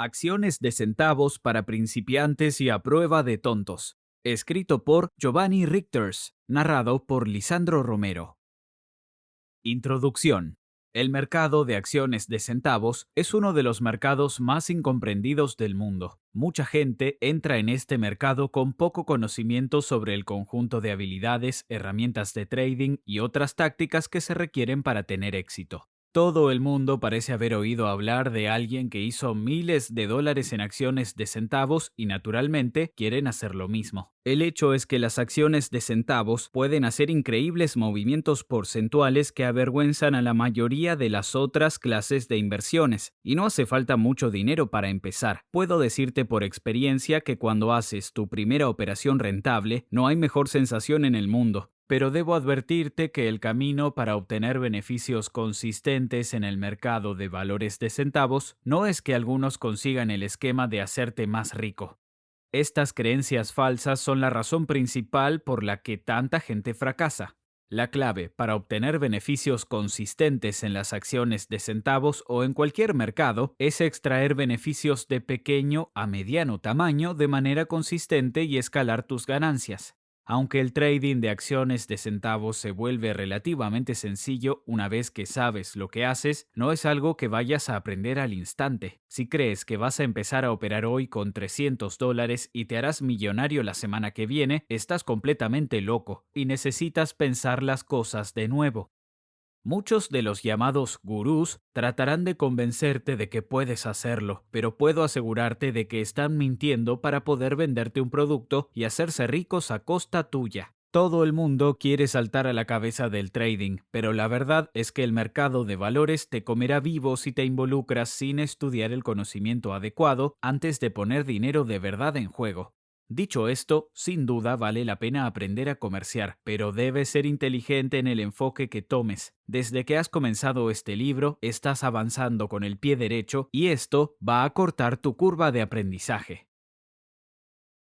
Acciones de centavos para principiantes y a prueba de tontos. Escrito por Giovanni Richters, narrado por Lisandro Romero. Introducción. El mercado de acciones de centavos es uno de los mercados más incomprendidos del mundo. Mucha gente entra en este mercado con poco conocimiento sobre el conjunto de habilidades, herramientas de trading y otras tácticas que se requieren para tener éxito. Todo el mundo parece haber oído hablar de alguien que hizo miles de dólares en acciones de centavos y naturalmente quieren hacer lo mismo. El hecho es que las acciones de centavos pueden hacer increíbles movimientos porcentuales que avergüenzan a la mayoría de las otras clases de inversiones, y no hace falta mucho dinero para empezar. Puedo decirte por experiencia que cuando haces tu primera operación rentable, no hay mejor sensación en el mundo. Pero debo advertirte que el camino para obtener beneficios consistentes en el mercado de valores de centavos no es que algunos consigan el esquema de hacerte más rico. Estas creencias falsas son la razón principal por la que tanta gente fracasa. La clave para obtener beneficios consistentes en las acciones de centavos o en cualquier mercado es extraer beneficios de pequeño a mediano tamaño de manera consistente y escalar tus ganancias. Aunque el trading de acciones de centavos se vuelve relativamente sencillo una vez que sabes lo que haces, no es algo que vayas a aprender al instante. Si crees que vas a empezar a operar hoy con $300 y te harás millonario la semana que viene, estás completamente loco y necesitas pensar las cosas de nuevo. Muchos de los llamados gurús tratarán de convencerte de que puedes hacerlo, pero puedo asegurarte de que están mintiendo para poder venderte un producto y hacerse ricos a costa tuya. Todo el mundo quiere saltar a la cabeza del trading, pero la verdad es que el mercado de valores te comerá vivo si te involucras sin estudiar el conocimiento adecuado antes de poner dinero de verdad en juego. Dicho esto, sin duda vale la pena aprender a comerciar, pero debes ser inteligente en el enfoque que tomes. Desde que has comenzado este libro, estás avanzando con el pie derecho y esto va a cortar tu curva de aprendizaje.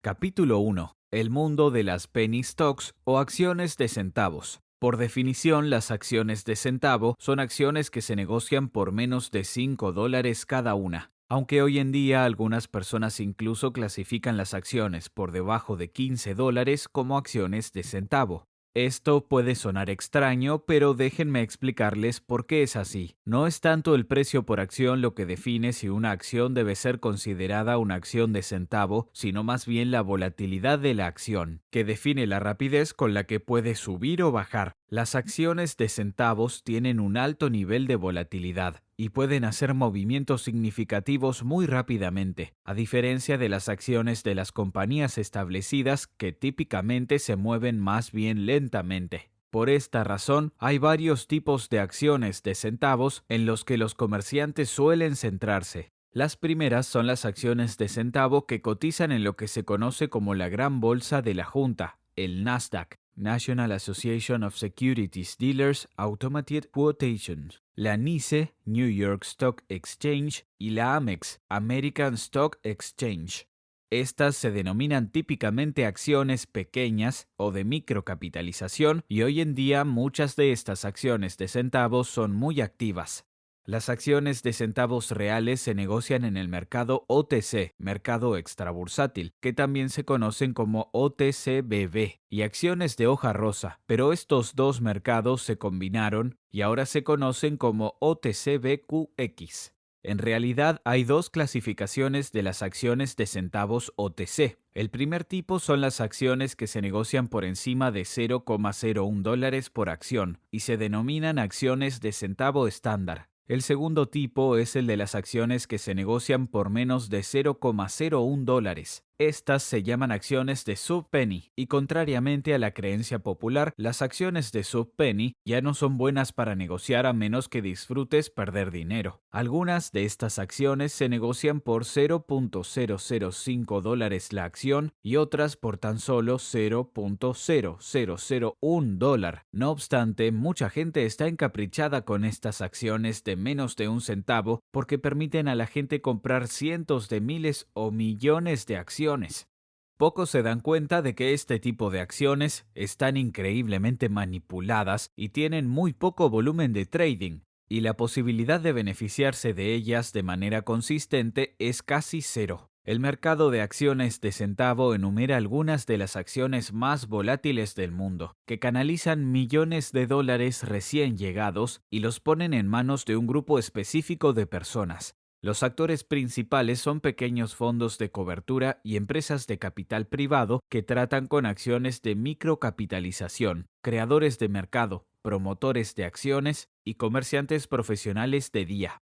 Capítulo 1. El mundo de las penny stocks o acciones de centavos. Por definición, las acciones de centavo son acciones que se negocian por menos de $5 cada una. Aunque hoy en día algunas personas incluso clasifican las acciones por debajo de $15 como acciones de centavo. Esto puede sonar extraño, pero déjenme explicarles por qué es así. No es tanto el precio por acción lo que define si una acción debe ser considerada una acción de centavo, sino más bien la volatilidad de la acción, que define la rapidez con la que puede subir o bajar. Las acciones de centavos tienen un alto nivel de volatilidad y pueden hacer movimientos significativos muy rápidamente, a diferencia de las acciones de las compañías establecidas que típicamente se mueven más bien lentamente. Por esta razón, hay varios tipos de acciones de centavos en los que los comerciantes suelen centrarse. Las primeras son las acciones de centavo que cotizan en lo que se conoce como la Gran Bolsa de la Junta, el Nasdaq, National Association of Securities Dealers Automated Quotations, la NYSE, New York Stock Exchange, y la AMEX, American Stock Exchange. Estas se denominan típicamente acciones pequeñas o de microcapitalización y hoy en día muchas de estas acciones de centavos son muy activas. Las acciones de centavos reales se negocian en el mercado OTC, mercado extrabursátil, que también se conocen como OTCBB, y acciones de hoja rosa, pero estos dos mercados se combinaron y ahora se conocen como OTCBQX. En realidad hay dos clasificaciones de las acciones de centavos OTC. El primer tipo son las acciones que se negocian por encima de $0,01 por acción y se denominan acciones de centavo estándar. El segundo tipo es el de las acciones que se negocian por menos de $0,01. Estas se llaman acciones de subpenny y contrariamente a la creencia popular, las acciones de subpenny ya no son buenas para negociar a menos que disfrutes perder dinero. Algunas de estas acciones se negocian por $0,005 la acción y otras por tan solo $0,0001. No obstante, mucha gente está encaprichada con estas acciones de menos de un centavo porque permiten a la gente comprar cientos de miles o millones de acciones. Pocos se dan cuenta de que este tipo de acciones están increíblemente manipuladas y tienen muy poco volumen de trading. y la posibilidad de beneficiarse de ellas de manera consistente es casi cero. El mercado de acciones de centavo enumera algunas de las acciones más volátiles del mundo, que canalizan millones de dólares recién llegados y los ponen en manos de un grupo específico de personas. Los actores principales son pequeños fondos de cobertura y empresas de capital privado que tratan con acciones de microcapitalización, creadores de mercado, promotores de acciones y comerciantes profesionales de día.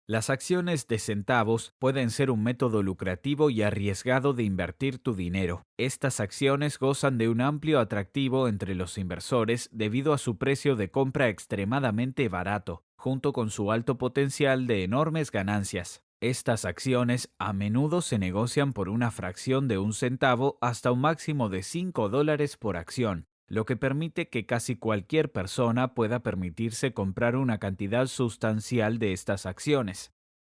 Las acciones de centavos pueden ser un método lucrativo y arriesgado de invertir tu dinero. Estas acciones gozan de un amplio atractivo entre los inversores debido a su precio de compra extremadamente barato, junto con su alto potencial de enormes ganancias. Estas acciones a menudo se negocian por una fracción de un centavo hasta un máximo de $5 por acción, lo que permite que casi cualquier persona pueda permitirse comprar una cantidad sustancial de estas acciones.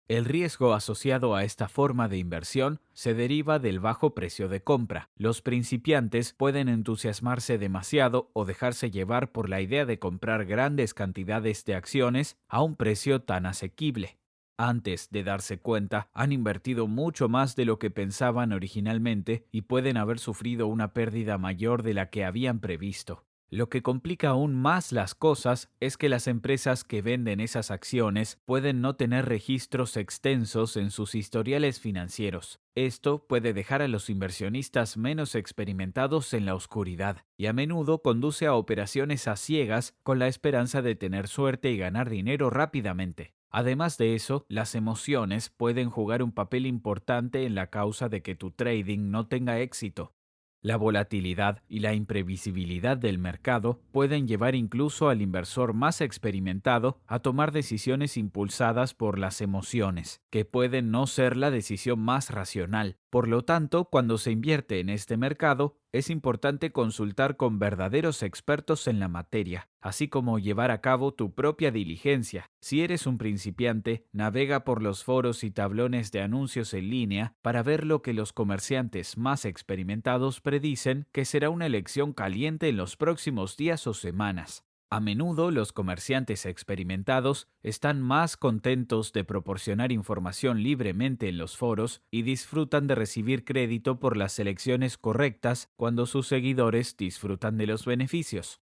El riesgo asociado a esta forma de inversión se deriva del bajo precio de compra. Los principiantes pueden entusiasmarse demasiado o dejarse llevar por la idea de comprar grandes cantidades de acciones a un precio tan asequible. Antes de darse cuenta, han invertido mucho más de lo que pensaban originalmente y pueden haber sufrido una pérdida mayor de la que habían previsto. Lo que complica aún más las cosas es que las empresas que venden esas acciones pueden no tener registros extensos en sus historiales financieros. Esto puede dejar a los inversionistas menos experimentados en la oscuridad y a menudo conduce a operaciones a ciegas con la esperanza de tener suerte y ganar dinero rápidamente. Además de eso, las emociones pueden jugar un papel importante en la causa de que tu trading no tenga éxito. La volatilidad y la imprevisibilidad del mercado pueden llevar incluso al inversor más experimentado a tomar decisiones impulsadas por las emociones, que pueden no ser la decisión más racional. Por lo tanto, cuando se invierte en este mercado, es importante consultar con verdaderos expertos en la materia, así como llevar a cabo tu propia diligencia. Si eres un principiante, navega por los foros y tablones de anuncios en línea para ver lo que los comerciantes más experimentados predicen que será una elección caliente en los próximos días o semanas. A menudo los comerciantes experimentados están más contentos de proporcionar información libremente en los foros y disfrutan de recibir crédito por las elecciones correctas cuando sus seguidores disfrutan de los beneficios.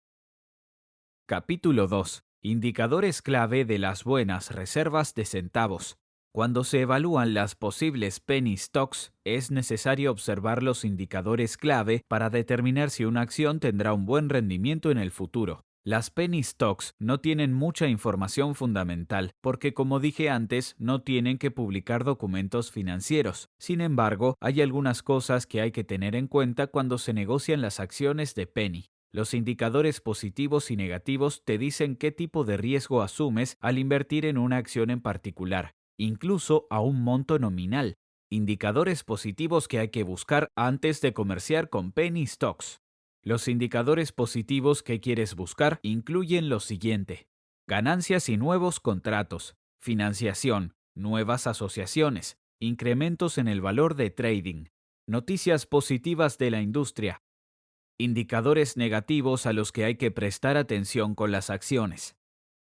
Capítulo 2. Indicadores clave de las buenas reservas de centavos. Cuando se evalúan las posibles penny stocks, es necesario observar los indicadores clave para determinar si una acción tendrá un buen rendimiento en el futuro. Las penny stocks no tienen mucha información fundamental porque, como dije antes, no tienen que publicar documentos financieros. Sin embargo, hay algunas cosas que hay que tener en cuenta cuando se negocian las acciones de penny. Los indicadores positivos y negativos te dicen qué tipo de riesgo asumes al invertir en una acción en particular, incluso a un monto nominal. Indicadores positivos que hay que buscar antes de comerciar con penny stocks. Los indicadores positivos que quieres buscar incluyen lo siguiente: ganancias y nuevos contratos, financiación, nuevas asociaciones, incrementos en el valor de trading, noticias positivas de la industria. Indicadores negativos a los que hay que prestar atención con las acciones.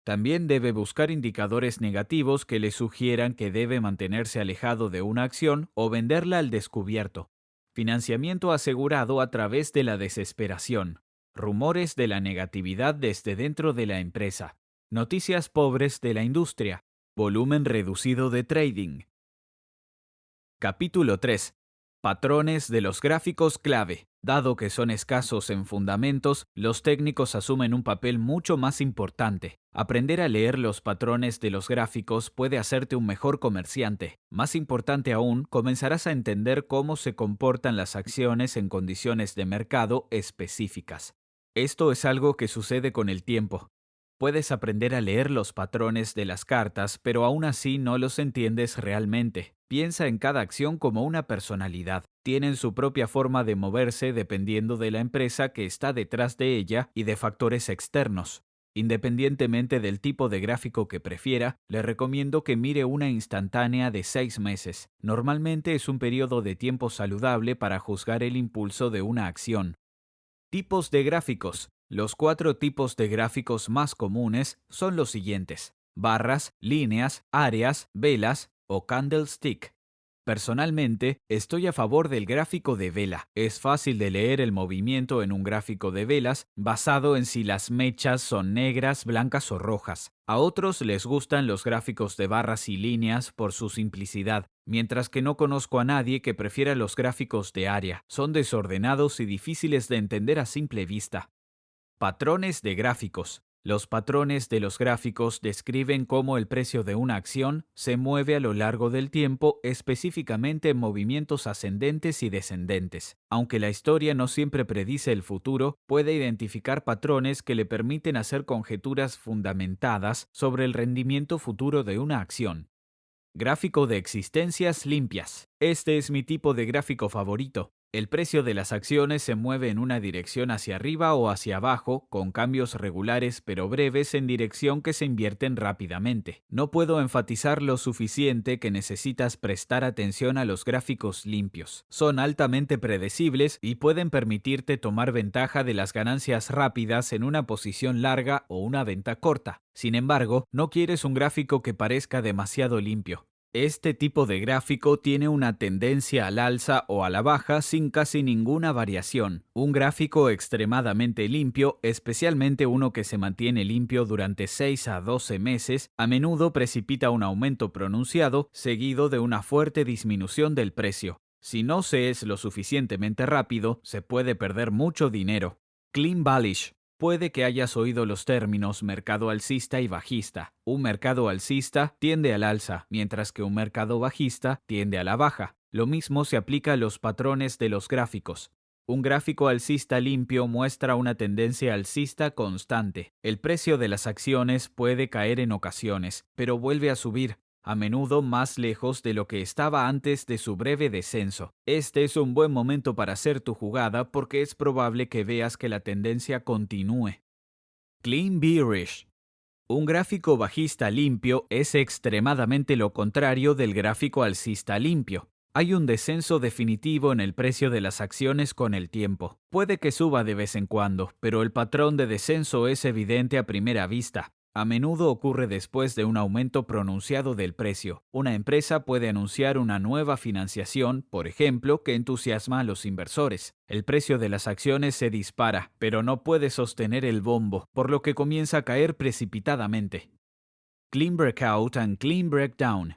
También debe buscar indicadores negativos que le sugieran que debe mantenerse alejado de una acción o venderla al descubierto. Financiamiento asegurado a través de la desesperación. Rumores de la negatividad desde dentro de la empresa. Noticias pobres de la industria. Volumen reducido de trading. Capítulo 3. Patrones de los gráficos clave. Dado que son escasos en fundamentos, los técnicos asumen un papel mucho más importante. Aprender a leer los patrones de los gráficos puede hacerte un mejor comerciante. Más importante aún, comenzarás a entender cómo se comportan las acciones en condiciones de mercado específicas. Esto es algo que sucede con el tiempo. Puedes aprender a leer los patrones de las cartas, pero aún así no los entiendes realmente. Piensa en cada acción como una personalidad. Tienen su propia forma de moverse dependiendo de la empresa que está detrás de ella y de factores externos. Independientemente del tipo de gráfico que prefiera, le recomiendo que mire una instantánea de 6 meses. Normalmente es un periodo de tiempo saludable para juzgar el impulso de una acción. Tipos de gráficos. Los 4 tipos de gráficos más comunes son los siguientes: barras, líneas, áreas, velas o candlestick. Personalmente, estoy a favor del gráfico de vela. Es fácil de leer el movimiento en un gráfico de velas basado en si las mechas son negras, blancas o rojas. A otros les gustan los gráficos de barras y líneas por su simplicidad, mientras que no conozco a nadie que prefiera los gráficos de área. Son desordenados y difíciles de entender a simple vista. Patrones de gráficos. Los patrones de los gráficos describen cómo el precio de una acción se mueve a lo largo del tiempo, específicamente en movimientos ascendentes y descendentes. Aunque la historia no siempre predice el futuro, puede identificar patrones que le permiten hacer conjeturas fundamentadas sobre el rendimiento futuro de una acción. Gráfico de existencias limpias. Este es mi tipo de gráfico favorito. El precio de las acciones se mueve en una dirección hacia arriba o hacia abajo, con cambios regulares pero breves en dirección que se invierten rápidamente. No puedo enfatizar lo suficiente que necesitas prestar atención a los gráficos limpios. Son altamente predecibles y pueden permitirte tomar ventaja de las ganancias rápidas en una posición larga o una venta corta. Sin embargo, no quieres un gráfico que parezca demasiado limpio. Este tipo de gráfico tiene una tendencia al alza o a la baja sin casi ninguna variación. Un gráfico extremadamente limpio, especialmente uno que se mantiene limpio durante 6 a 12 meses, a menudo precipita un aumento pronunciado seguido de una fuerte disminución del precio. Si no se es lo suficientemente rápido, se puede perder mucho dinero. Clean bullish. Puede que hayas oído los términos mercado alcista y bajista. Un mercado alcista tiende al alza, mientras que un mercado bajista tiende a la baja. Lo mismo se aplica a los patrones de los gráficos. Un gráfico alcista limpio muestra una tendencia alcista constante. El precio de las acciones puede caer en ocasiones, pero vuelve a subir, a menudo más lejos de lo que estaba antes de su breve descenso. Este es un buen momento para hacer tu jugada porque es probable que veas que la tendencia continúe. Clean bearish. Un gráfico bajista limpio es extremadamente lo contrario del gráfico alcista limpio. Hay un descenso definitivo en el precio de las acciones con el tiempo. Puede que suba de vez en cuando, pero el patrón de descenso es evidente a primera vista. A menudo ocurre después de un aumento pronunciado del precio. Una empresa puede anunciar una nueva financiación, por ejemplo, que entusiasma a los inversores. El precio de las acciones se dispara, pero no puede sostener el bombo, por lo que comienza a caer precipitadamente. Clean breakout and clean breakdown.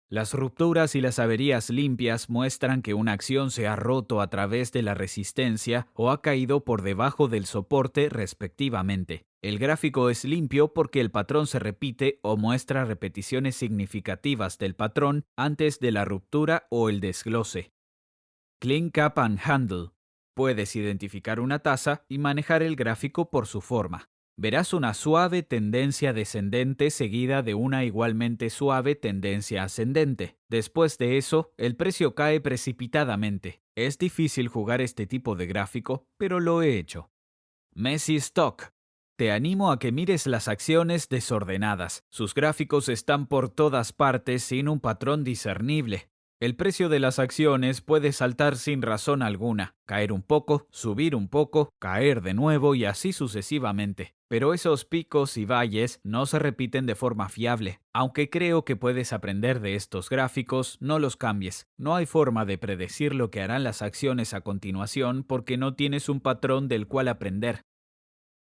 Las rupturas y las averías limpias muestran que una acción se ha roto a través de la resistencia o ha caído por debajo del soporte respectivamente. El gráfico es limpio porque el patrón se repite o muestra repeticiones significativas del patrón antes de la ruptura o el desglose. Clean cap and handle. Puedes identificar una taza y manejar el gráfico por su forma. Verás una suave tendencia descendente seguida de una igualmente suave tendencia ascendente. Después de eso, el precio cae precipitadamente. Es difícil jugar este tipo de gráfico, pero lo he hecho. Messy Stock. Te animo a que mires las acciones desordenadas. Sus gráficos están por todas partes sin un patrón discernible. El precio de las acciones puede saltar sin razón alguna, caer un poco, subir un poco, caer de nuevo y así sucesivamente. Pero esos picos y valles no se repiten de forma fiable. Aunque creo que puedes aprender de estos gráficos, no los cambies. No hay forma de predecir lo que harán las acciones a continuación porque no tienes un patrón del cual aprender.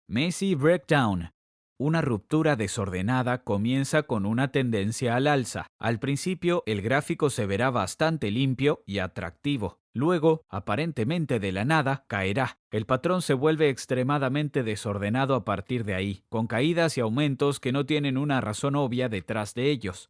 Messy breakdown. Una ruptura desordenada comienza con una tendencia al alza. Al principio, el gráfico se verá bastante limpio y atractivo. Luego, aparentemente de la nada, caerá. El patrón se vuelve extremadamente desordenado a partir de ahí, con caídas y aumentos que no tienen una razón obvia detrás de ellos.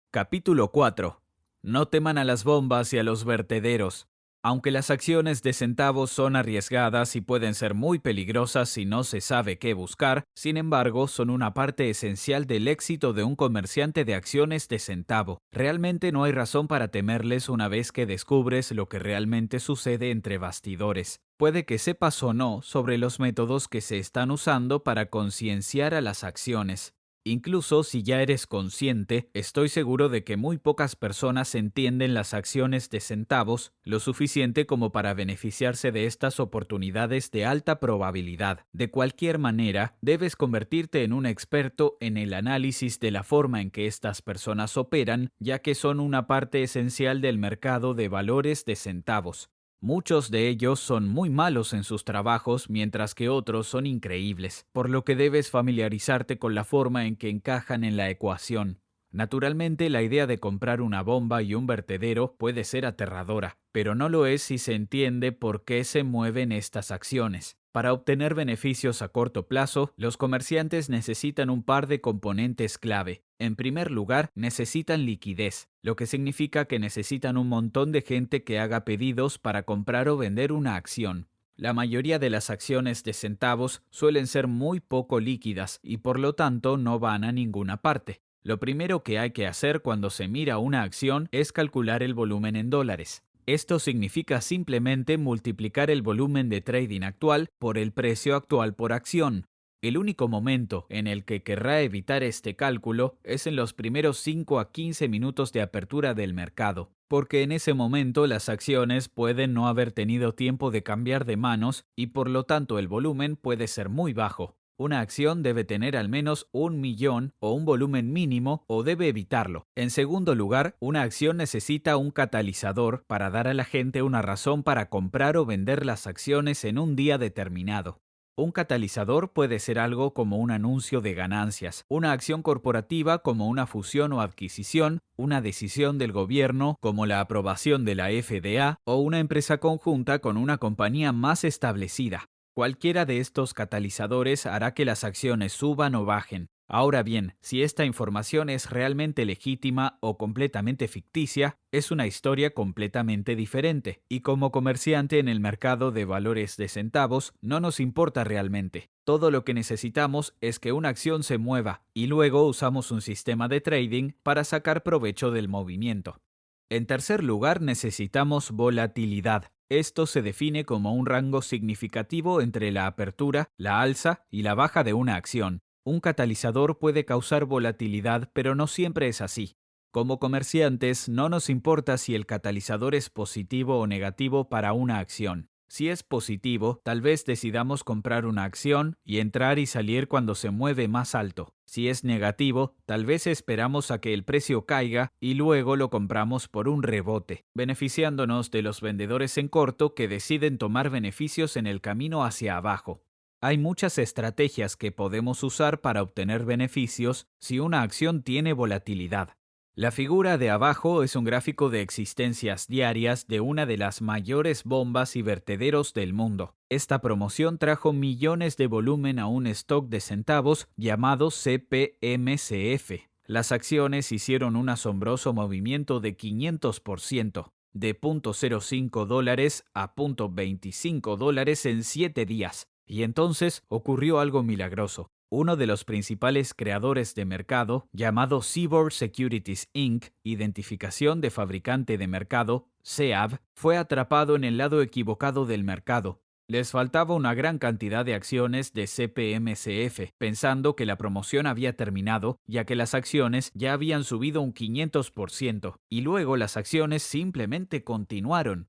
Capítulo 4. No teman a las bombas y a los vertederos. Aunque las acciones de centavos son arriesgadas y pueden ser muy peligrosas si no se sabe qué buscar, sin embargo, son una parte esencial del éxito de un comerciante de acciones de centavo. Realmente no hay razón para temerles una vez que descubres lo que realmente sucede entre bastidores. Puede que sepas o no sobre los métodos que se están usando para concienciar a las acciones. Incluso si ya eres consciente, estoy seguro de que muy pocas personas entienden las acciones de centavos lo suficiente como para beneficiarse de estas oportunidades de alta probabilidad. De cualquier manera, debes convertirte en un experto en el análisis de la forma en que estas personas operan, ya que son una parte esencial del mercado de valores de centavos. Muchos de ellos son muy malos en sus trabajos, mientras que otros son increíbles, por lo que debes familiarizarte con la forma en que encajan en la ecuación. Naturalmente, la idea de comprar una bomba y un vertedero puede ser aterradora, pero no lo es si se entiende por qué se mueven estas acciones. Para obtener beneficios a corto plazo, los comerciantes necesitan un par de componentes clave. En primer lugar, necesitan liquidez, lo que significa que necesitan un montón de gente que haga pedidos para comprar o vender una acción. La mayoría de las acciones de centavos suelen ser muy poco líquidas y por lo tanto no van a ninguna parte. Lo primero que hay que hacer cuando se mira una acción es calcular el volumen en dólares. Esto significa simplemente multiplicar el volumen de trading actual por el precio actual por acción. El único momento en el que querrá evitar este cálculo es en los primeros 5 a 15 minutos de apertura del mercado, porque en ese momento las acciones pueden no haber tenido tiempo de cambiar de manos y por lo tanto el volumen puede ser muy bajo. Una acción debe tener al menos 1 millón o un volumen mínimo o debe evitarlo. En segundo lugar, una acción necesita un catalizador para dar a la gente una razón para comprar o vender las acciones en un día determinado. Un catalizador puede ser algo como un anuncio de ganancias, una acción corporativa como una fusión o adquisición, una decisión del gobierno como la aprobación de la FDA o una empresa conjunta con una compañía más establecida. Cualquiera de estos catalizadores hará que las acciones suban o bajen. Ahora bien, si esta información es realmente legítima o completamente ficticia, es una historia completamente diferente, y como comerciante en el mercado de valores de centavos, no nos importa realmente. Todo lo que necesitamos es que una acción se mueva, y luego usamos un sistema de trading para sacar provecho del movimiento. En tercer lugar, necesitamos volatilidad. Esto se define como un rango significativo entre la apertura, la alza y la baja de una acción. Un catalizador puede causar volatilidad, pero no siempre es así. Como comerciantes, no nos importa si el catalizador es positivo o negativo para una acción. Si es positivo, tal vez decidamos comprar una acción y entrar y salir cuando se mueve más alto. Si es negativo, tal vez esperamos a que el precio caiga y luego lo compramos por un rebote, beneficiándonos de los vendedores en corto que deciden tomar beneficios en el camino hacia abajo. Hay muchas estrategias que podemos usar para obtener beneficios si una acción tiene volatilidad. La figura de abajo es un gráfico de existencias diarias de una de las mayores bombas y vertederos del mundo. Esta promoción trajo millones de volumen a un stock de centavos llamado CPMCF. Las acciones hicieron un asombroso movimiento de 500%, de $0.05 a $0.25 en 7 días. Y entonces ocurrió algo milagroso. Uno de los principales creadores de mercado, llamado Cbor Securities Inc., identificación de fabricante de mercado, CEAV, fue atrapado en el lado equivocado del mercado. Les faltaba una gran cantidad de acciones de CPMCF, pensando que la promoción había terminado, ya que las acciones ya habían subido un 500%, y luego las acciones simplemente continuaron.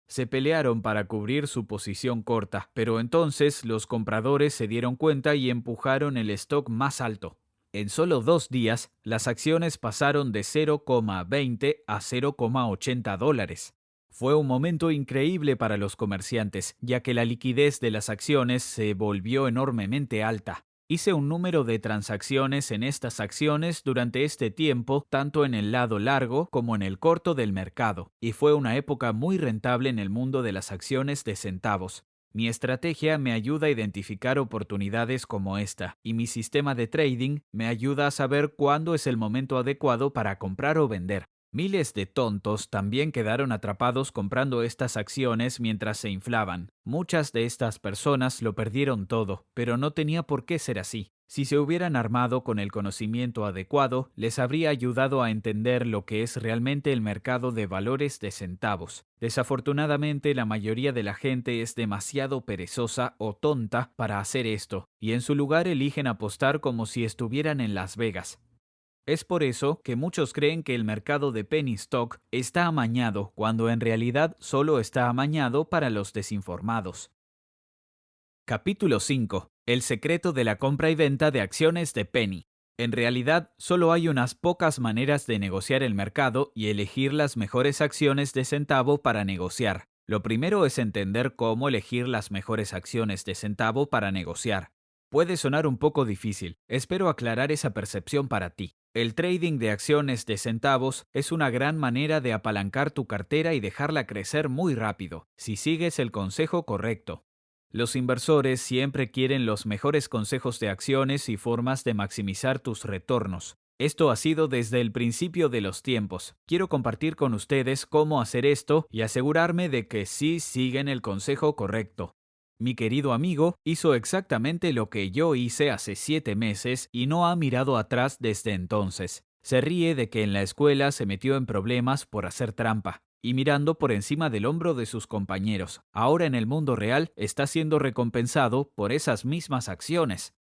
Se pelearon para cubrir su posición corta, pero entonces los compradores se dieron cuenta y empujaron el stock más alto. En solo 2 días, las acciones pasaron de 0,20 a $0,80. Fue un momento increíble para los comerciantes, ya que la liquidez de las acciones se volvió enormemente alta. Hice un número de transacciones en estas acciones durante este tiempo, tanto en el lado largo como en el corto del mercado, y fue una época muy rentable en el mundo de las acciones de centavos. Mi estrategia me ayuda a identificar oportunidades como esta, y mi sistema de trading me ayuda a saber cuándo es el momento adecuado para comprar o vender. Miles de tontos también quedaron atrapados comprando estas acciones mientras se inflaban. Muchas de estas personas lo perdieron todo, pero no tenía por qué ser así. Si se hubieran armado con el conocimiento adecuado, les habría ayudado a entender lo que es realmente el mercado de valores de centavos. Desafortunadamente, la mayoría de la gente es demasiado perezosa o tonta para hacer esto, y en su lugar eligen apostar como si estuvieran en Las Vegas. Es por eso que muchos creen que el mercado de penny stock está amañado, cuando en realidad solo está amañado para los desinformados. Capítulo 5. El secreto de la compra y venta de acciones de penny. En realidad, solo hay unas pocas maneras de negociar el mercado y elegir las mejores acciones de centavo para negociar. Lo primero es entender cómo elegir las mejores acciones de centavo para negociar. Puede sonar un poco difícil, espero aclarar esa percepción para ti. El trading de acciones de centavos es una gran manera de apalancar tu cartera y dejarla crecer muy rápido, si sigues el consejo correcto. Los inversores siempre quieren los mejores consejos de acciones y formas de maximizar tus retornos. Esto ha sido desde el principio de los tiempos. Quiero compartir con ustedes cómo hacer esto y asegurarme de que sí siguen el consejo correcto. Mi querido amigo hizo exactamente lo que yo hice hace 7 meses y no ha mirado atrás desde entonces. Se ríe de que en la escuela se metió en problemas por hacer trampa y mirando por encima del hombro de sus compañeros. Ahora en el mundo real está siendo recompensado por esas mismas acciones.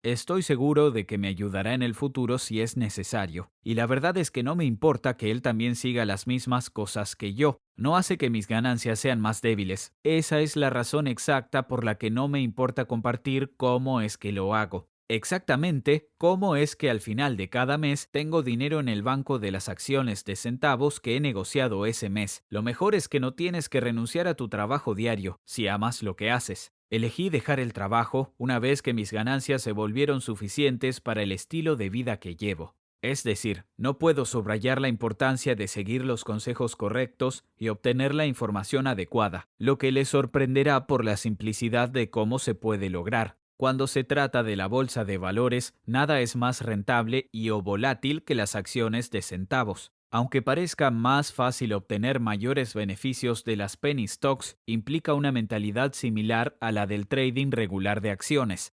Estoy seguro de que me ayudará en el futuro si es necesario, y la verdad es que no me importa que él también siga las mismas cosas que yo. No hace que mis ganancias sean más débiles. Esa es la razón exacta por la que no me importa compartir cómo es que lo hago. Exactamente cómo es que al final de cada mes tengo dinero en el banco de las acciones de centavos que he negociado ese mes. Lo mejor es que no tienes que renunciar a tu trabajo diario, si amas lo que haces. Elegí dejar el trabajo una vez que mis ganancias se volvieron suficientes para el estilo de vida que llevo. Es decir, no puedo subrayar la importancia de seguir los consejos correctos y obtener la información adecuada, lo que les sorprenderá por la simplicidad de cómo se puede lograr. Cuando se trata de la bolsa de valores, nada es más rentable y o volátil que las acciones de centavos. Aunque parezca más fácil obtener mayores beneficios de las penny stocks, implica una mentalidad similar a la del trading regular de acciones.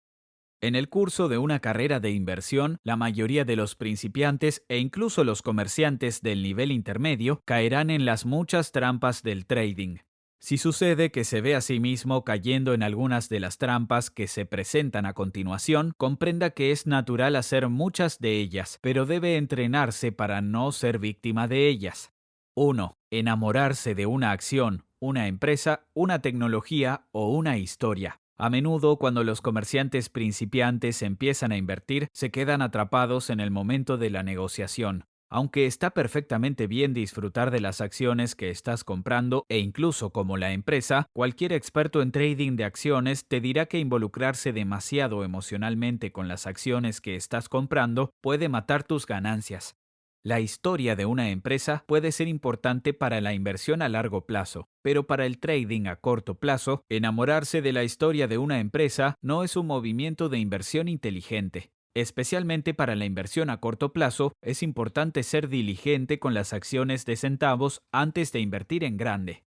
En el curso de una carrera de inversión, la mayoría de los principiantes e incluso los comerciantes del nivel intermedio caerán en las muchas trampas del trading. Si sucede que se ve a sí mismo cayendo en algunas de las trampas que se presentan a continuación, comprenda que es natural hacer muchas de ellas, pero debe entrenarse para no ser víctima de ellas. 1. Enamorarse de una acción, una empresa, una tecnología o una historia. A menudo, cuando los comerciantes principiantes empiezan a invertir, se quedan atrapados en el momento de la negociación. Aunque está perfectamente bien disfrutar de las acciones que estás comprando e incluso como la empresa, cualquier experto en trading de acciones te dirá que involucrarse demasiado emocionalmente con las acciones que estás comprando puede matar tus ganancias. La historia de una empresa puede ser importante para la inversión a largo plazo, pero para el trading a corto plazo, enamorarse de la historia de una empresa no es un movimiento de inversión inteligente. Especialmente para la inversión a corto plazo, es importante ser diligente con las acciones de centavos antes de invertir en grande.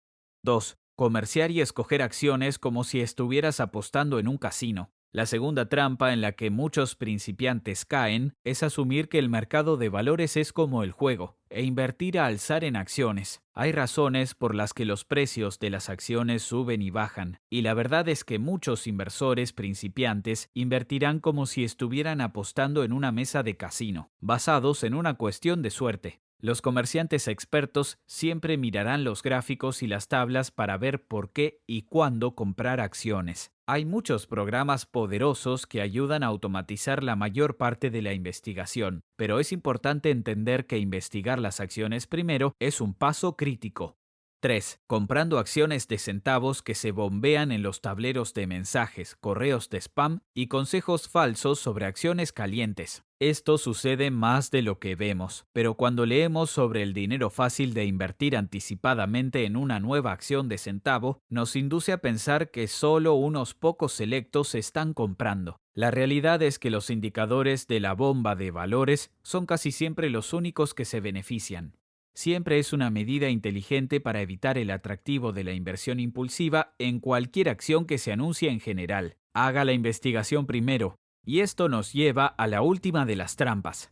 2. Comerciar y escoger acciones como si estuvieras apostando en un casino. La segunda trampa en la que muchos principiantes caen es asumir que el mercado de valores es como el juego e invertir a alzar en acciones. Hay razones por las que los precios de las acciones suben y bajan, y la verdad es que muchos inversores principiantes invertirán como si estuvieran apostando en una mesa de casino, basados en una cuestión de suerte. Los comerciantes expertos siempre mirarán los gráficos y las tablas para ver por qué y cuándo comprar acciones. Hay muchos programas poderosos que ayudan a automatizar la mayor parte de la investigación, pero es importante entender que investigar las acciones primero es un paso crítico. 3. Comprando acciones de centavos que se bombean en los tableros de mensajes, correos de spam y consejos falsos sobre acciones calientes. Esto sucede más de lo que vemos, pero cuando leemos sobre el dinero fácil de invertir anticipadamente en una nueva acción de centavo, nos induce a pensar que solo unos pocos selectos están comprando. La realidad es que los indicadores de la bomba de valores son casi siempre los únicos que se benefician. Siempre es una medida inteligente para evitar el atractivo de la inversión impulsiva en cualquier acción que se anuncie en general. Haga la investigación primero. Y esto nos lleva a la última de las trampas.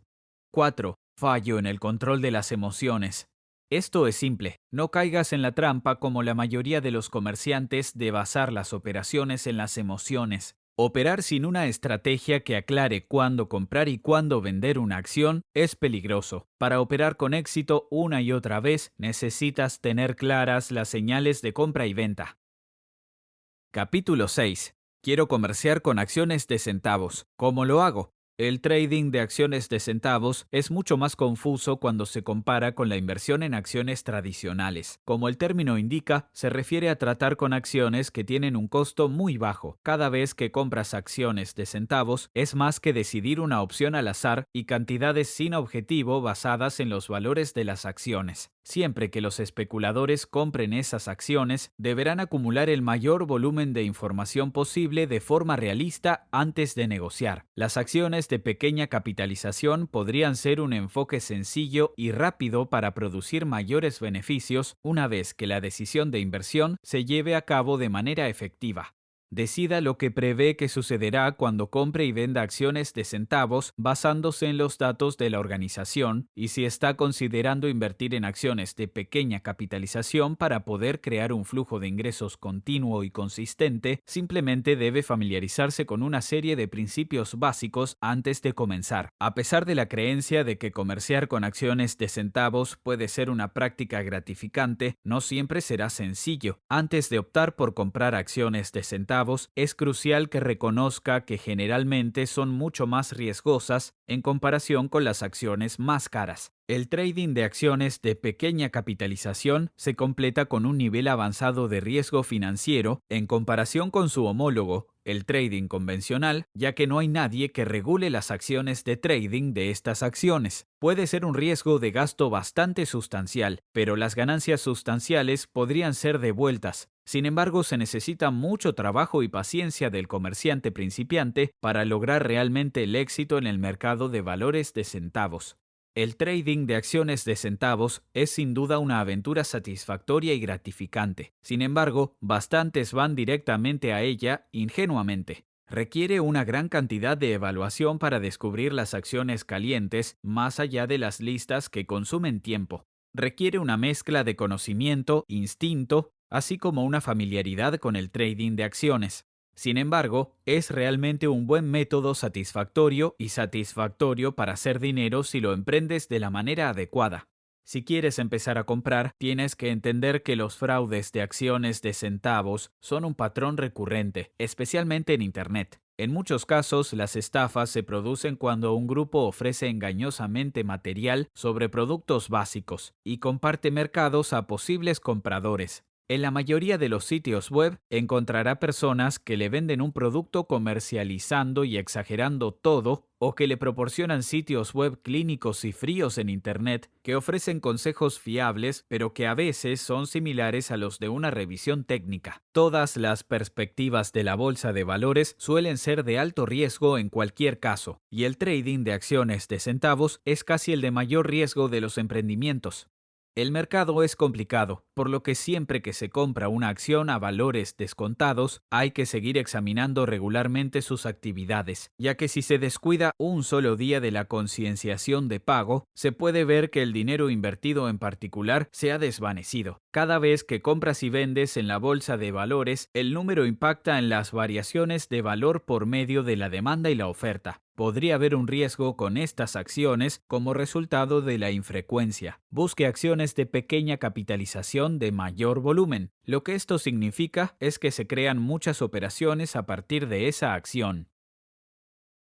4. Fallo en el control de las emociones. Esto es simple, no caigas en la trampa como la mayoría de los comerciantes de basar las operaciones en las emociones. Operar sin una estrategia que aclare cuándo comprar y cuándo vender una acción es peligroso. Para operar con éxito una y otra vez necesitas tener claras las señales de compra y venta. Capítulo 6. Quiero comerciar con acciones de centavos. ¿Cómo lo hago? El trading de acciones de centavos es mucho más confuso cuando se compara con la inversión en acciones tradicionales. Como el término indica, se refiere a tratar con acciones que tienen un costo muy bajo. Cada vez que compras acciones de centavos, es más que decidir una opción al azar y cantidades sin objetivo basadas en los valores de las acciones. Siempre que los especuladores compren esas acciones, deberán acumular el mayor volumen de información posible de forma realista antes de negociar. Las acciones de pequeña capitalización podrían ser un enfoque sencillo y rápido para producir mayores beneficios una vez que la decisión de inversión se lleve a cabo de manera efectiva. Decida lo que prevé que sucederá cuando compre y venda acciones de centavos basándose en los datos de la organización y si está considerando invertir en acciones de pequeña capitalización para poder crear un flujo de ingresos continuo y consistente, simplemente debe familiarizarse con una serie de principios básicos antes de comenzar. A pesar de la creencia de que comerciar con acciones de centavos puede ser una práctica gratificante, no siempre será sencillo. Antes de optar por comprar acciones de centavos, es crucial que reconozca que generalmente son mucho más riesgosas en comparación con las acciones más caras. El trading de acciones de pequeña capitalización se completa con un nivel avanzado de riesgo financiero en comparación con su homólogo, el trading convencional, ya que no hay nadie que regule las acciones de trading de estas acciones. Puede ser un riesgo de gasto bastante sustancial, pero las ganancias sustanciales podrían ser devueltas. Sin embargo, se necesita mucho trabajo y paciencia del comerciante principiante para lograr realmente el éxito en el mercado de valores de centavos. El trading de acciones de centavos es sin duda una aventura satisfactoria y gratificante. Sin embargo, bastantes van directamente a ella ingenuamente. Requiere una gran cantidad de evaluación para descubrir las acciones calientes más allá de las listas que consumen tiempo. Requiere una mezcla de conocimiento, instinto, así como una familiaridad con el trading de acciones. Sin embargo, es realmente un buen método satisfactorio para hacer dinero si lo emprendes de la manera adecuada. Si quieres empezar a comprar, tienes que entender que los fraudes de acciones de centavos son un patrón recurrente, especialmente en Internet. En muchos casos, las estafas se producen cuando un grupo ofrece engañosamente material sobre productos básicos y comparte mercados a posibles compradores. En la mayoría de los sitios web encontrará personas que le venden un producto comercializando y exagerando todo o que le proporcionan sitios web clínicos y fríos en Internet que ofrecen consejos fiables pero que a veces son similares a los de una revisión técnica. Todas las perspectivas de la bolsa de valores suelen ser de alto riesgo en cualquier caso, y el trading de acciones de centavos es casi el de mayor riesgo de los emprendimientos. El mercado es complicado, por lo que siempre que se compra una acción a valores descontados, hay que seguir examinando regularmente sus actividades, ya que si se descuida un solo día de la concienciación de pago, se puede ver que el dinero invertido en particular se ha desvanecido. Cada vez que compras y vendes en la bolsa de valores, el número impacta en las variaciones de valor por medio de la demanda y la oferta. Podría haber un riesgo con estas acciones como resultado de la infrecuencia. Busque acciones de pequeña capitalización de mayor volumen. Lo que esto significa es que se crean muchas operaciones a partir de esa acción.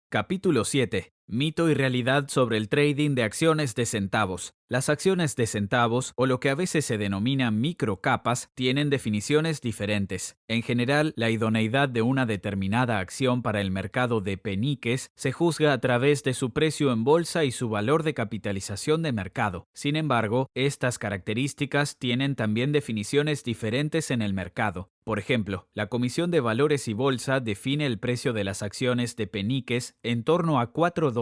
Capítulo 7. Mito y realidad sobre el trading de acciones de centavos. Las acciones de centavos, o lo que a veces se denomina microcapas, tienen definiciones diferentes. En general, la idoneidad de una determinada acción para el mercado de peniques se juzga a través de su precio en bolsa y su valor de capitalización de mercado. Sin embargo, estas características tienen también definiciones diferentes en el mercado. Por ejemplo, la Comisión de Valores y Bolsa define el precio de las acciones de peniques en torno a $4.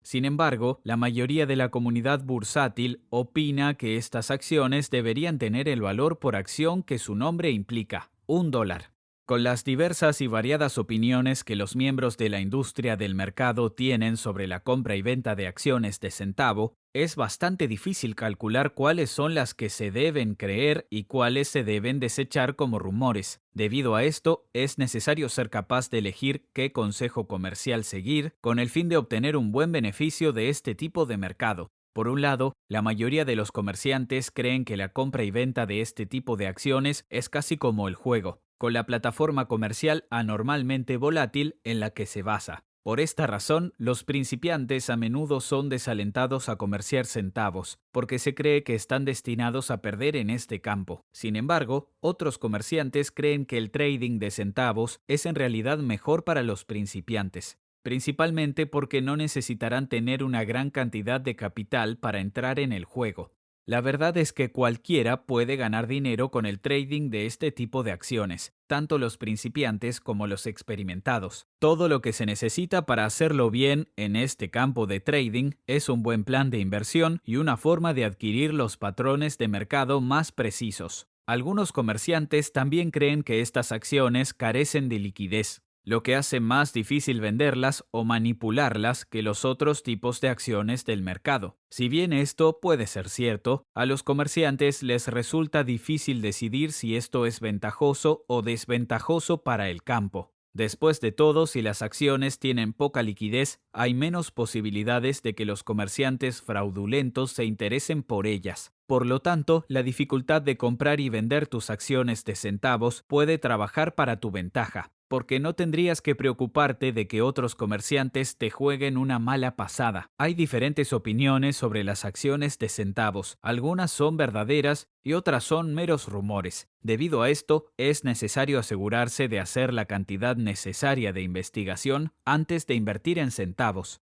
Sin embargo, la mayoría de la comunidad bursátil opina que estas acciones deberían tener el valor por acción que su nombre implica, $1. Con las diversas y variadas opiniones que los miembros de la industria del mercado tienen sobre la compra y venta de acciones de centavo, es bastante difícil calcular cuáles son las que se deben creer y cuáles se deben desechar como rumores. Debido a esto, es necesario ser capaz de elegir qué consejo comercial seguir con el fin de obtener un buen beneficio de este tipo de mercado. Por un lado, la mayoría de los comerciantes creen que la compra y venta de este tipo de acciones es casi como el juego, con la plataforma comercial anormalmente volátil en la que se basa. Por esta razón, los principiantes a menudo son desalentados a comerciar centavos, porque se cree que están destinados a perder en este campo. Sin embargo, otros comerciantes creen que el trading de centavos es en realidad mejor para los principiantes, principalmente porque no necesitarán tener una gran cantidad de capital para entrar en el juego. La verdad es que cualquiera puede ganar dinero con el trading de este tipo de acciones, tanto los principiantes como los experimentados. Todo lo que se necesita para hacerlo bien en este campo de trading es un buen plan de inversión y una forma de adquirir los patrones de mercado más precisos. Algunos comerciantes también creen que estas acciones carecen de liquidez, lo que hace más difícil venderlas o manipularlas que los otros tipos de acciones del mercado. Si bien esto puede ser cierto, a los comerciantes les resulta difícil decidir si esto es ventajoso o desventajoso para el campo. Después de todo, si las acciones tienen poca liquidez, hay menos posibilidades de que los comerciantes fraudulentos se interesen por ellas. Por lo tanto, la dificultad de comprar y vender tus acciones de centavos puede trabajar para tu ventaja, porque no tendrías que preocuparte de que otros comerciantes te jueguen una mala pasada. Hay diferentes opiniones sobre las acciones de centavos. Algunas son verdaderas y otras son meros rumores. Debido a esto, es necesario asegurarse de hacer la cantidad necesaria de investigación antes de invertir en centavos.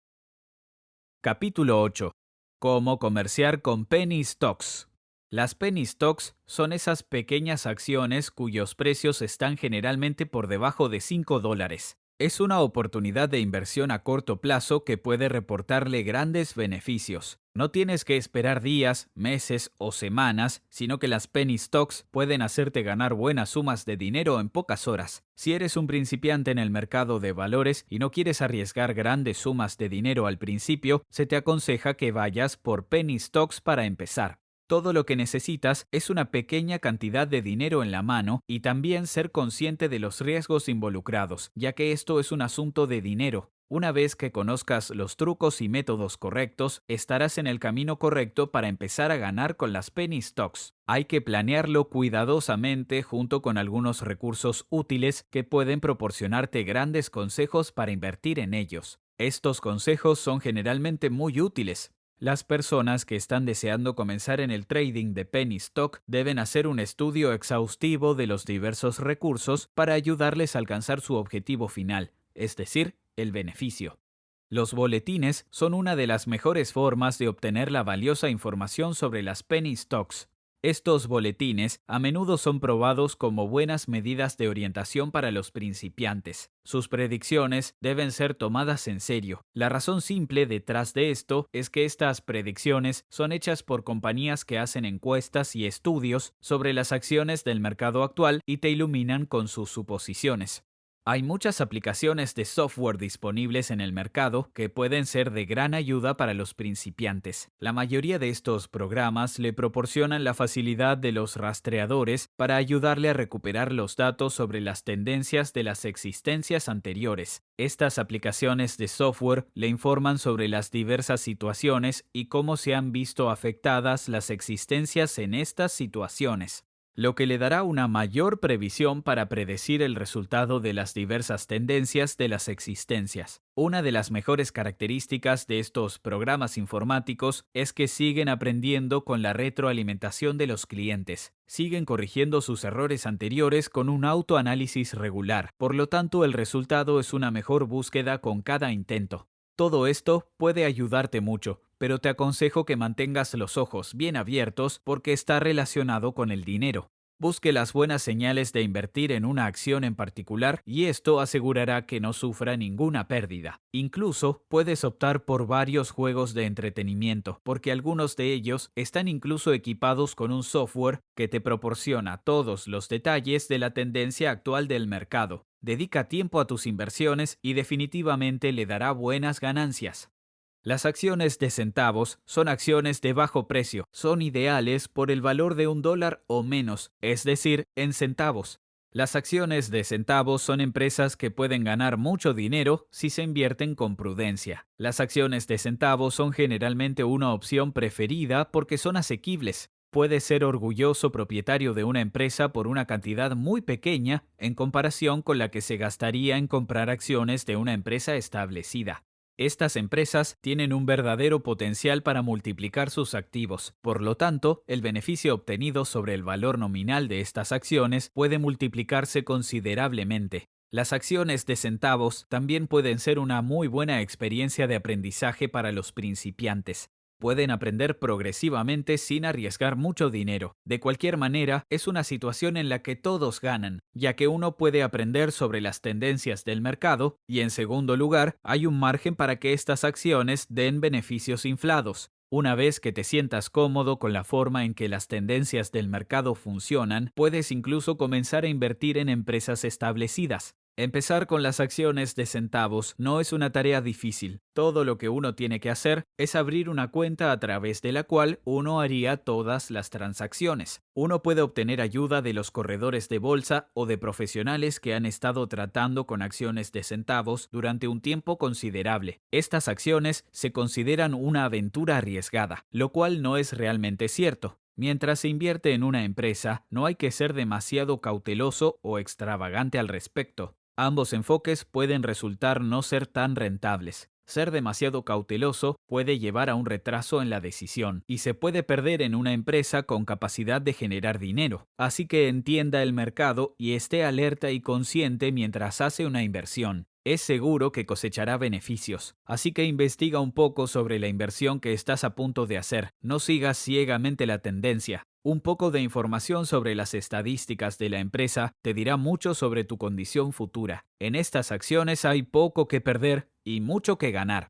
Capítulo 8. Cómo comerciar con penny stocks. Las penny stocks son esas pequeñas acciones cuyos precios están generalmente por debajo de $5. Es una oportunidad de inversión a corto plazo que puede reportarle grandes beneficios. No tienes que esperar días, meses o semanas, sino que las penny stocks pueden hacerte ganar buenas sumas de dinero en pocas horas. Si eres un principiante en el mercado de valores y no quieres arriesgar grandes sumas de dinero al principio, se te aconseja que vayas por penny stocks para empezar. Todo lo que necesitas es una pequeña cantidad de dinero en la mano y también ser consciente de los riesgos involucrados, ya que esto es un asunto de dinero. Una vez que conozcas los trucos y métodos correctos, estarás en el camino correcto para empezar a ganar con las penny stocks. Hay que planearlo cuidadosamente junto con algunos recursos útiles que pueden proporcionarte grandes consejos para invertir en ellos. Estos consejos son generalmente muy útiles. Las personas que están deseando comenzar en el trading de penny stock deben hacer un estudio exhaustivo de los diversos recursos para ayudarles a alcanzar su objetivo final, es decir, el beneficio. Los boletines son una de las mejores formas de obtener la valiosa información sobre las penny stocks. Estos boletines a menudo son probados como buenas medidas de orientación para los principiantes. Sus predicciones deben ser tomadas en serio. La razón simple detrás de esto es que estas predicciones son hechas por compañías que hacen encuestas y estudios sobre las acciones del mercado actual y te iluminan con sus suposiciones. Hay muchas aplicaciones de software disponibles en el mercado que pueden ser de gran ayuda para los principiantes. La mayoría de estos programas le proporcionan la facilidad de los rastreadores para ayudarle a recuperar los datos sobre las tendencias de las existencias anteriores. Estas aplicaciones de software le informan sobre las diversas situaciones y cómo se han visto afectadas las existencias en estas situaciones, lo que le dará una mayor previsión para predecir el resultado de las diversas tendencias de las existencias. Una de las mejores características de estos programas informáticos es que siguen aprendiendo con la retroalimentación de los clientes. Siguen corrigiendo sus errores anteriores con un autoanálisis regular. Por lo tanto, el resultado es una mejor búsqueda con cada intento. Todo esto puede ayudarte mucho, pero te aconsejo que mantengas los ojos bien abiertos porque está relacionado con el dinero. Busque las buenas señales de invertir en una acción en particular y esto asegurará que no sufra ninguna pérdida. Incluso puedes optar por varios juegos de entretenimiento, porque algunos de ellos están incluso equipados con un software que te proporciona todos los detalles de la tendencia actual del mercado. Dedica tiempo a tus inversiones y definitivamente le dará buenas ganancias. Las acciones de centavos son acciones de bajo precio, son ideales por el valor de $1 o menos, es decir, en centavos. Las acciones de centavos son empresas que pueden ganar mucho dinero si se invierten con prudencia. Las acciones de centavos son generalmente una opción preferida porque son asequibles. Puedes ser orgulloso propietario de una empresa por una cantidad muy pequeña en comparación con la que se gastaría en comprar acciones de una empresa establecida. Estas empresas tienen un verdadero potencial para multiplicar sus activos. Por lo tanto, el beneficio obtenido sobre el valor nominal de estas acciones puede multiplicarse considerablemente. Las acciones de centavos también pueden ser una muy buena experiencia de aprendizaje para los principiantes. Pueden aprender progresivamente sin arriesgar mucho dinero. De cualquier manera, es una situación en la que todos ganan, ya que uno puede aprender sobre las tendencias del mercado y, en segundo lugar, hay un margen para que estas acciones den beneficios inflados. Una vez que te sientas cómodo con la forma en que las tendencias del mercado funcionan, puedes incluso comenzar a invertir en empresas establecidas. Empezar con las acciones de centavos no es una tarea difícil. Todo lo que uno tiene que hacer es abrir una cuenta a través de la cual uno haría todas las transacciones. Uno puede obtener ayuda de los corredores de bolsa o de profesionales que han estado tratando con acciones de centavos durante un tiempo considerable. Estas acciones se consideran una aventura arriesgada, lo cual no es realmente cierto. Mientras se invierte en una empresa, no hay que ser demasiado cauteloso o extravagante al respecto. Ambos enfoques pueden resultar no ser tan rentables. Ser demasiado cauteloso puede llevar a un retraso en la decisión y se puede perder en una empresa con capacidad de generar dinero. Así que entienda el mercado y esté alerta y consciente mientras hace una inversión. Es seguro que cosechará beneficios, así que investiga un poco sobre la inversión que estás a punto de hacer. No sigas ciegamente la tendencia. Un poco de información sobre las estadísticas de la empresa te dirá mucho sobre tu condición futura. En estas acciones hay poco que perder y mucho que ganar.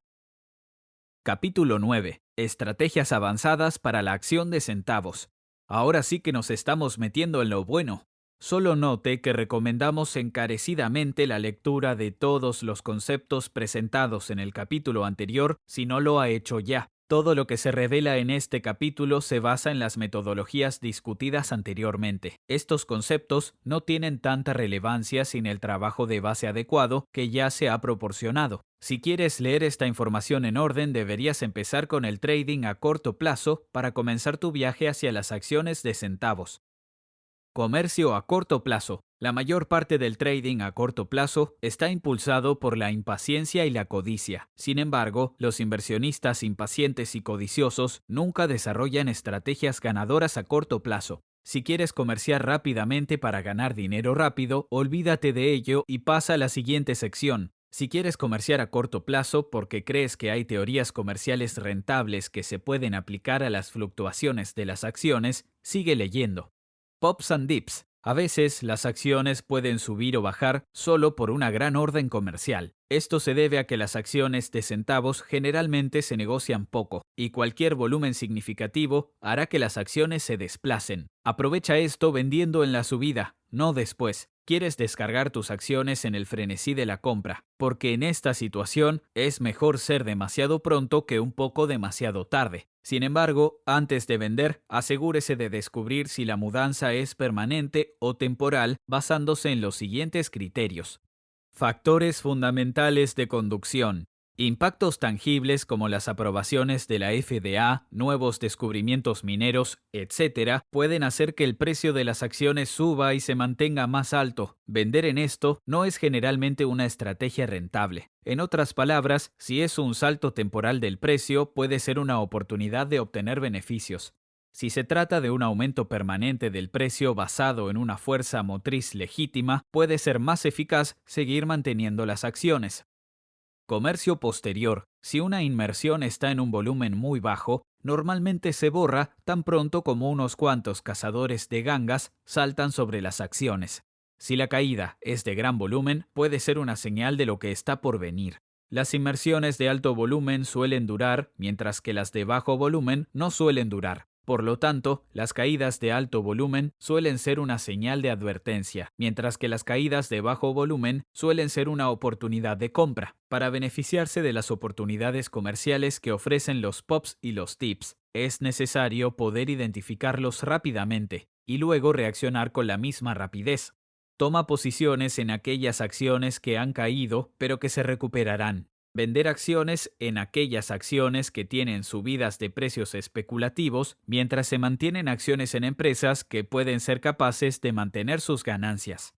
Capítulo 9. Estrategias avanzadas para la acción de centavos. Ahora sí que nos estamos metiendo en lo bueno. Solo note que recomendamos encarecidamente la lectura de todos los conceptos presentados en el capítulo anterior si no lo ha hecho ya. Todo lo que se revela en este capítulo se basa en las metodologías discutidas anteriormente. Estos conceptos no tienen tanta relevancia sin el trabajo de base adecuado que ya se ha proporcionado. Si quieres leer esta información en orden, deberías empezar con el trading a corto plazo para comenzar tu viaje hacia las acciones de centavos. Comercio a corto plazo. La mayor parte del trading a corto plazo está impulsado por la impaciencia y la codicia. Sin embargo, los inversionistas impacientes y codiciosos nunca desarrollan estrategias ganadoras a corto plazo. Si quieres comerciar rápidamente para ganar dinero rápido, olvídate de ello y pasa a la siguiente sección. Si quieres comerciar a corto plazo porque crees que hay teorías comerciales rentables que se pueden aplicar a las fluctuaciones de las acciones, sigue leyendo. Pops and dips. A veces las acciones pueden subir o bajar solo por una gran orden comercial. Esto se debe a que las acciones de centavos generalmente se negocian poco y cualquier volumen significativo hará que las acciones se desplacen. Aprovecha esto vendiendo en la subida, no después. Quieres descargar tus acciones en el frenesí de la compra, porque en esta situación es mejor ser demasiado pronto que un poco demasiado tarde. Sin embargo, antes de vender, asegúrese de descubrir si la mudanza es permanente o temporal basándose en los siguientes criterios. Factores fundamentales de conducción. Impactos tangibles como las aprobaciones de la FDA, nuevos descubrimientos mineros, etc., pueden hacer que el precio de las acciones suba y se mantenga más alto. Vender en esto no es generalmente una estrategia rentable. En otras palabras, si es un salto temporal del precio, puede ser una oportunidad de obtener beneficios. Si se trata de un aumento permanente del precio basado en una fuerza motriz legítima, puede ser más eficaz seguir manteniendo las acciones. Comercio posterior. Si una inmersión está en un volumen muy bajo, Normalmente se borra tan pronto como unos cuantos cazadores de gangas saltan sobre las acciones. Si la caída es de gran volumen, puede ser una señal de lo que está por venir. Las inversiones de alto volumen suelen durar, mientras que las de bajo volumen no suelen durar. Por lo tanto, las caídas de alto volumen suelen ser una señal de advertencia, mientras que las caídas de bajo volumen suelen ser una oportunidad de compra. Para beneficiarse de las oportunidades comerciales que ofrecen los pops y los tips, es necesario poder identificarlos rápidamente y luego reaccionar con la misma rapidez. Toma posiciones en aquellas acciones que han caído pero que se recuperarán. Vender acciones en aquellas acciones que tienen subidas de precios especulativos mientras se mantienen acciones en empresas que pueden ser capaces de mantener sus ganancias.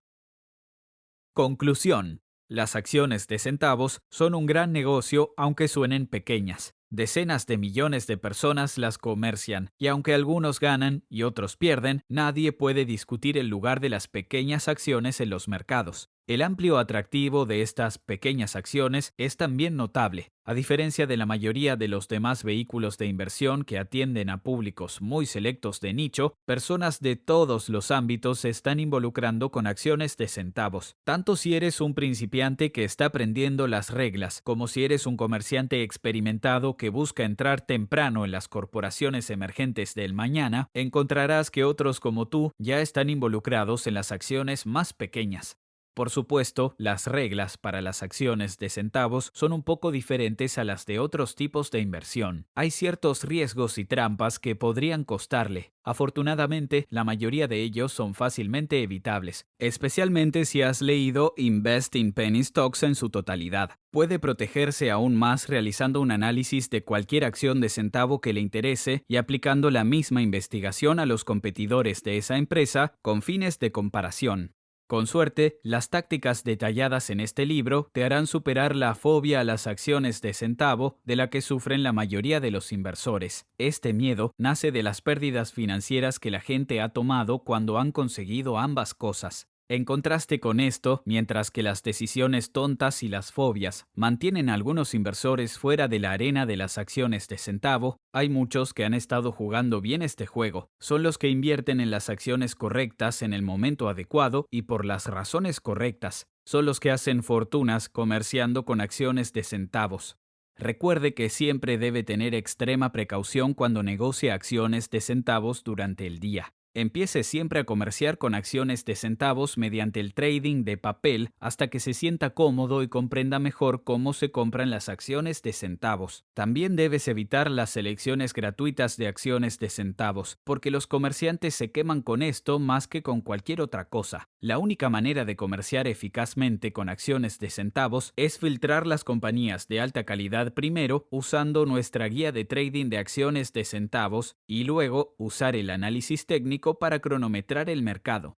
Conclusión. Las acciones de centavos son un gran negocio aunque suenen pequeñas. Decenas de millones de personas las comercian, y aunque algunos ganan y otros pierden, nadie puede discutir el lugar de las pequeñas acciones en los mercados. El amplio atractivo de estas pequeñas acciones es también notable. A diferencia de la mayoría de los demás vehículos de inversión que atienden a públicos muy selectos de nicho, personas de todos los ámbitos se están involucrando con acciones de centavos. Tanto si eres un principiante que está aprendiendo las reglas, como si eres un comerciante experimentado que busca entrar temprano en las corporaciones emergentes del mañana, encontrarás que otros como tú ya están involucrados en las acciones más pequeñas. Por supuesto, las reglas para las acciones de centavos son un poco diferentes a las de otros tipos de inversión. Hay ciertos riesgos y trampas que podrían costarle. Afortunadamente, la mayoría de ellos son fácilmente evitables, especialmente si has leído Invest in Penny Stocks en su totalidad. Puede protegerse aún más realizando un análisis de cualquier acción de centavo que le interese y aplicando la misma investigación a los competidores de esa empresa con fines de comparación. Con suerte, las tácticas detalladas en este libro te harán superar la fobia a las acciones de centavo de la que sufren la mayoría de los inversores. Este miedo nace de las pérdidas financieras que la gente ha tomado cuando han conseguido ambas cosas. En contraste con esto, mientras que las decisiones tontas y las fobias mantienen a algunos inversores fuera de la arena de las acciones de centavo, hay muchos que han estado jugando bien este juego. Son los que invierten en las acciones correctas en el momento adecuado y por las razones correctas. Son los que hacen fortunas comerciando con acciones de centavos. Recuerde que siempre debe tener extrema precaución cuando negocia acciones de centavos durante el día. Empiece siempre a comerciar con acciones de centavos mediante el trading de papel hasta que se sienta cómodo y comprenda mejor cómo se compran las acciones de centavos. También debes evitar las selecciones gratuitas de acciones de centavos, porque los comerciantes se queman con esto más que con cualquier otra cosa. La única manera de comerciar eficazmente con acciones de centavos es filtrar las compañías de alta calidad primero usando nuestra guía de trading de acciones de centavos y luego usar el análisis técnico para cronometrar el mercado.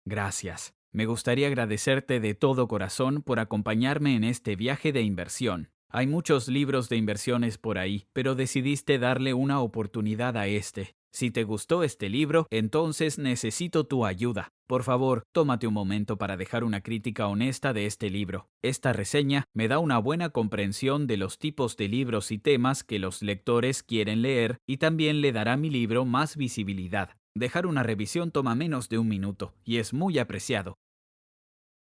Gracias. Me gustaría agradecerte de todo corazón por acompañarme en este viaje de inversión. Hay muchos libros de inversiones por ahí, pero decidiste darle una oportunidad a este. Si te gustó este libro, entonces necesito tu ayuda. Por favor, tómate un momento para dejar una crítica honesta de este libro. Esta reseña me da una buena comprensión de los tipos de libros y temas que los lectores quieren leer y también le dará a mi libro más visibilidad. Dejar una revisión toma menos de un minuto y es muy apreciado.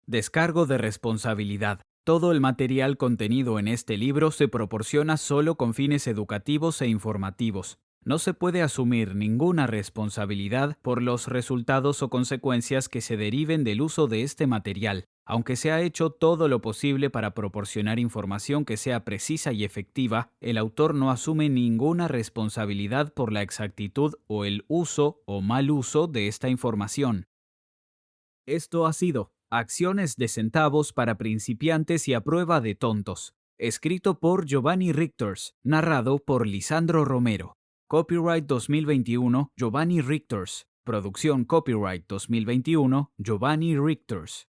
Descargo de responsabilidad. Todo el material contenido en este libro se proporciona solo con fines educativos e informativos. No se puede asumir ninguna responsabilidad por los resultados o consecuencias que se deriven del uso de este material. Aunque se ha hecho todo lo posible para proporcionar información que sea precisa y efectiva, el autor no asume ninguna responsabilidad por la exactitud o el uso o mal uso de esta información. Esto ha sido Acciones de centavos para principiantes y a prueba de tontos. Escrito por Giovanni Richters, narrado por Lisandro Romero. Copyright 2021, Giovanni Richters. Producción Copyright 2021, Giovanni Richters.